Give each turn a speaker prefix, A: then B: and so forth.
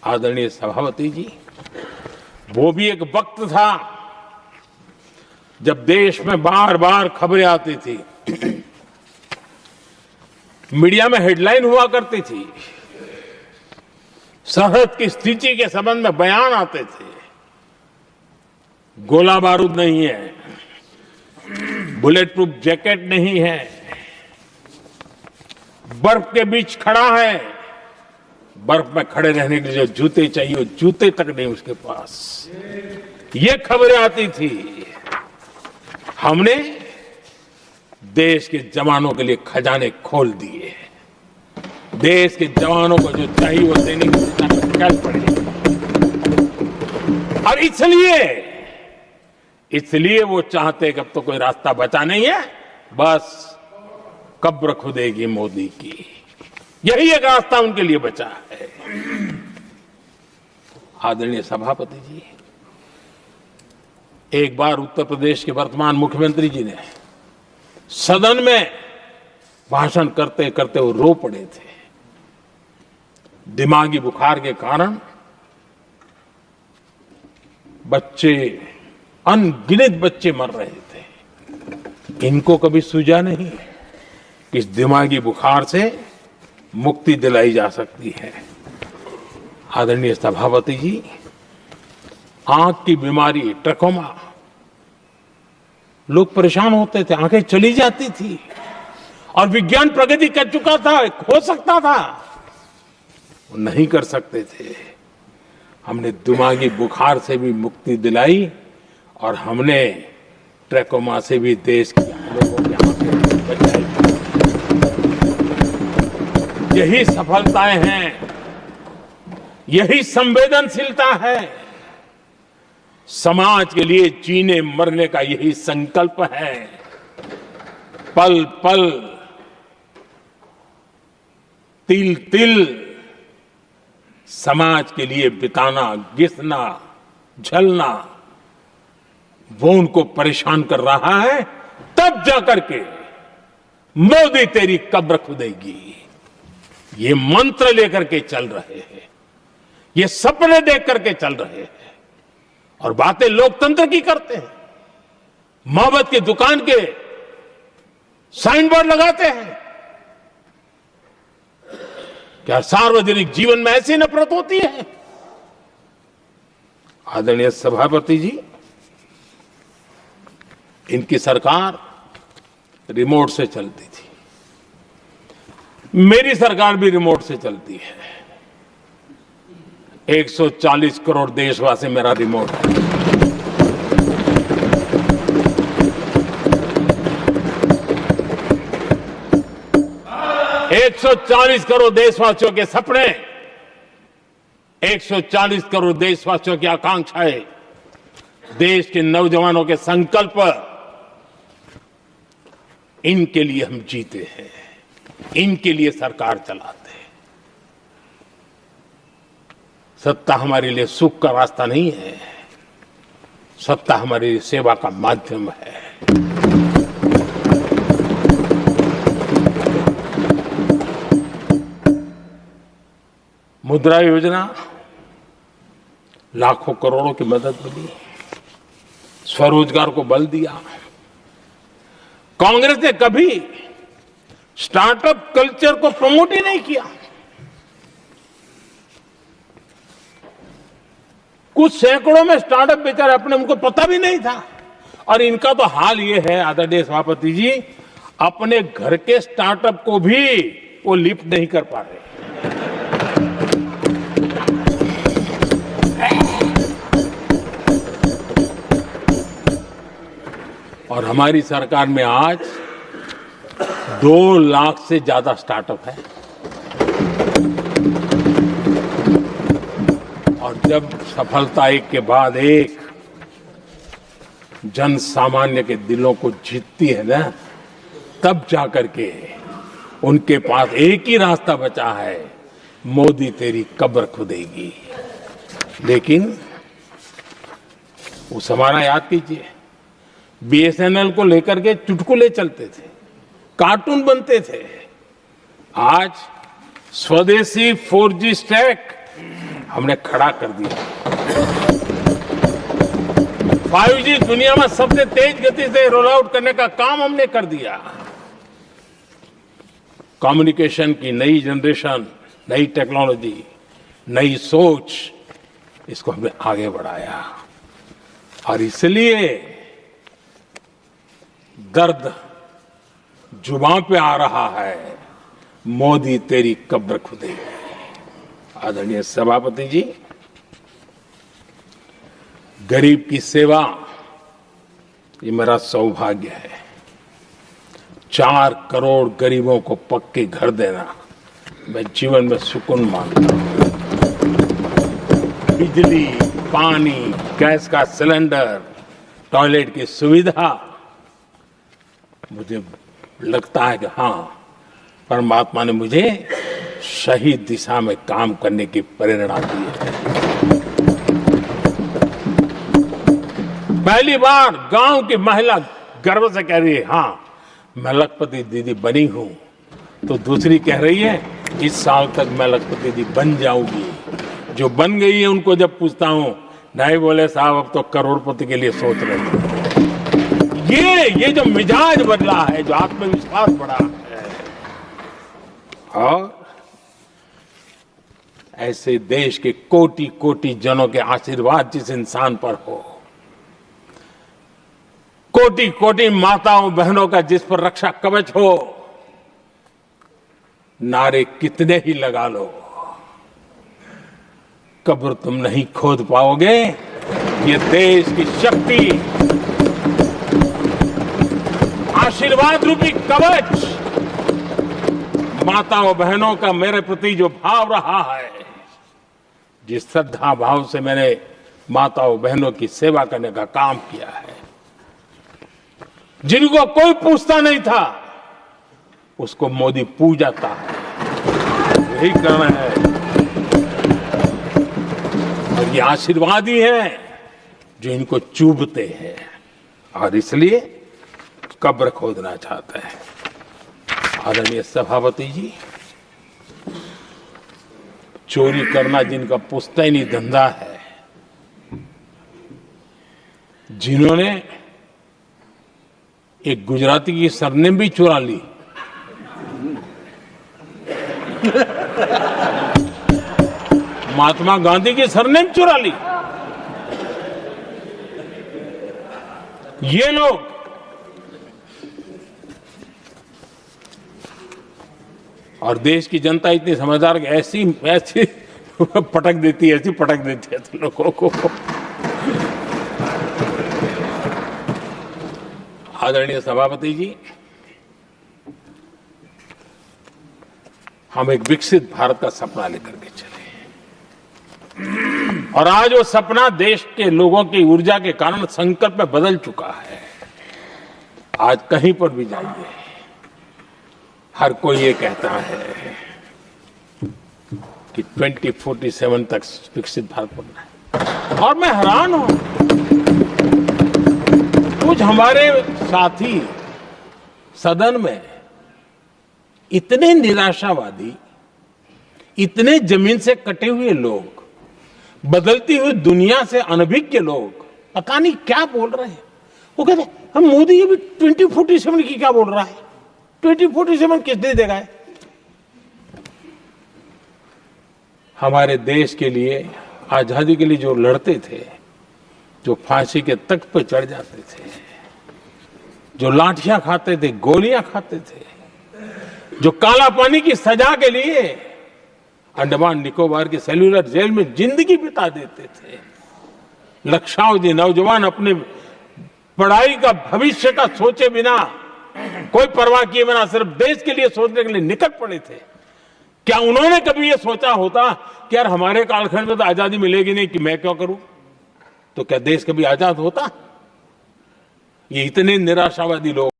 A: आदरणीय सभापति जी, वो भी एक वक्त था जब देश में बार बार खबरें आती थी, मीडिया में हेडलाइन हुआ करती थी, सरहद की स्थिति के संबंध में बयान आते थे। गोला बारूद नहीं है, बुलेट प्रूफ जैकेट नहीं है, बर्फ के बीच खड़ा है, बर्फ में खड़े रहने के लिए जो जूते चाहिए जूते तक नहीं उसके पास, ये खबरें आती थी। हमने देश के जवानों के लिए खजाने खोल दिए, देश के जवानों को जो चाहिए वो देने की क्या पड़ेगी। और इसलिए वो चाहते कि अब तो कोई रास्ता बचा नहीं है, बस कब्र खुदेगी मोदी की, यही एक रास्ता उनके लिए बचा है। आदरणीय सभापति जी, एक बार उत्तर प्रदेश के वर्तमान मुख्यमंत्री जी ने सदन में भाषण करते करते वो रो पड़े थे। दिमागी बुखार के कारण बच्चे, अनगिनत बच्चे मर रहे थे। इनको कभी सूझा नहीं कि इस दिमागी बुखार से मुक्ति दिलाई जा सकती है। आदरणीय सभापति जी, आंख की बीमारी ट्रकोमा, लोग परेशान होते थे, आंखें चली जाती थी और विज्ञान प्रगति कर चुका था, हो सकता था, वो नहीं कर सकते थे। हमने दिमागी बुखार से भी मुक्ति दिलाई और हमने ट्रकोमा से भी देश के लोगों की आंखें बचाई। यही सफलताएं हैं, यही संवेदनशीलता है, समाज के लिए जीने मरने का यही संकल्प है। पल पल, तिल तिल समाज के लिए बिताना, घिसना, झलना, वो उनको परेशान कर रहा है। तब जाकर के मोदी तेरी कब्र खुदेगी, ये मंत्र लेकर के चल रहे हैं, ये सपने देख करके चल रहे हैं और बातें लोकतंत्र की करते हैं। मोहब्बत की दुकान के साइन बोर्ड लगाते हैं। क्या सार्वजनिक जीवन में ऐसी नफरत होती है? आदरणीय सभापति जी, इनकी सरकार रिमोट से चलती थी, मेरी सरकार भी रिमोट से चलती है। 140 करोड़ देशवासी मेरा रिमोट है। एक 140 करोड़ देशवासियों के सपने, 140 करोड़ देशवासियों की आकांक्षाएं, देश के नौजवानों के संकल्प, इनके लिए हम जीते हैं, इनके लिए सरकार चलाते हैं। सत्ता हमारे लिए सुख का रास्ता नहीं है, सत्ता हमारे लिए सेवा का माध्यम है। मुद्रा योजना, लाखों करोड़ों की मदद मिली, स्वरोजगार को बल दिया। कांग्रेस ने कभी स्टार्टअप कल्चर को प्रमोट ही नहीं किया। कुछ सैकड़ों में स्टार्टअप बेचारे अपने, उनको पता भी नहीं था। और इनका तो हाल ये है आदरणीय सभापति जी, अपने घर के स्टार्टअप को भी वो लिफ्ट नहीं कर पा रहे। और हमारी सरकार में आज 2 लाख से ज्यादा स्टार्टअप है। और जब सफलता एक के बाद एक जन सामान्य के दिलों को जीतती है ना, तब जाकर के उनके पास एक ही रास्ता बचा है, मोदी तेरी कब्र खुदेगी। लेकिन उस हमारा याद कीजिए, बीएसएनएल को लेकर के चुटकुले चलते थे, कार्टून बनते थे। आज स्वदेशी 4G स्टैक हमने खड़ा कर दिया। 5G दुनिया में सबसे तेज गति से रोल आउट करने का काम हमने कर दिया। कम्युनिकेशन की नई जनरेशन, नई टेक्नोलॉजी, नई सोच, इसको हमने आगे बढ़ाया। और इसलिए दर्द जुबान पे आ रहा है, मोदी तेरी कब्र खुदेगी। आदरणीय सभापति जी, गरीब की सेवा ये मेरा सौभाग्य है। 4 करोड़ गरीबों को पक्के घर देना मैं जीवन में सुकून मानता हूं। बिजली, पानी, गैस का सिलेंडर, टॉयलेट की सुविधा, मुझे लगता है कि हाँ, परमात्मा ने मुझे सही दिशा में काम करने की प्रेरणा दी है। पहली बार गांव की महिला गर्व से कह रही है, हाँ मैं लखपति दीदी बनी हूं, तो दूसरी कह रही है इस साल तक मैं लखपति दीदी बन जाऊंगी। जो बन गई है उनको जब पूछता हूं, नहीं बोले साहब अब तो करोड़पति के लिए सोच रहे हैं। ये जो मिजाज बदला है, जो आत्मविश्वास बढ़ा है, और ऐसे देश के कोटि कोटि जनों के आशीर्वाद जिस इंसान पर हो, कोटि कोटि माताओं बहनों का जिस पर रक्षा कवच हो, नारे कितने ही लगा लो, कब्र तुम नहीं खोद पाओगे। ये देश की शक्ति, आशीर्वाद रूपी कवच, माताओं बहनों का मेरे प्रति जो भाव रहा है, जिस श्रद्धा भाव से मैंने माताओं बहनों की सेवा करने का काम किया है, जिनको कोई पूछता नहीं था उसको मोदी पूजाता है। यही करना है, और ये आशीर्वाद ही है जो इनको चूभते हैं, और इसलिए कब्र खोदना चाहते हैं। आदरणीय सभापति जी, चोरी करना जिनका पुश्तैनी धंधा है, जिन्होंने एक गुजराती की सरनेम भी चुरा ली, महात्मा गांधी की सरनेम चुरा ली, ये लोग और देश की जनता इतनी समझदार, ऐसी ऐसी पटक देती है, ऐसी पटक देती है तो लोगों को। आदरणीय सभापति जी, हम एक विकसित भारत का सपना लेकर के चले, और आज वो सपना देश के लोगों की ऊर्जा के कारण संकल्प में बदल चुका है। आज कहीं पर भी जाइए, हर कोई ये कहता है कि 2047 तक विकसित भारत बनना है, और मैं हैरान हूं, कुछ हमारे साथी सदन में इतने निराशावादी, इतने जमीन से कटे हुए लोग, बदलती हुई दुनिया से अनभिज्ञ लोग, पता नहीं क्या बोल रहे हैं। वो कहते हैं हम मोदी अभी 2047 की क्या बोल रहा है, 2047 किसने देगा है? हमारे देश के लिए, आजादी के लिए जो लड़ते थे, जो फांसी के तख्त पर चढ़ जाते थे, जो लाठियां खाते थे, गोलियां खाते थे, जो काला पानी की सजा के लिए अंडमान निकोबार की सेल्यूलर जेल में जिंदगी बिता देते थे, लक्षाओं नौजवान अपने पढ़ाई का, भविष्य का सोचे बिना, कोई परवाह किए बिना सिर्फ देश के लिए सोचने के लिए निकल पड़े थे। क्या उन्होंने कभी ये सोचा होता कि यार हमारे कालखंड में तो आजादी मिलेगी नहीं, कि मैं क्यों करूं? तो क्या देश कभी आजाद होता? ये इतने निराशावादी लोग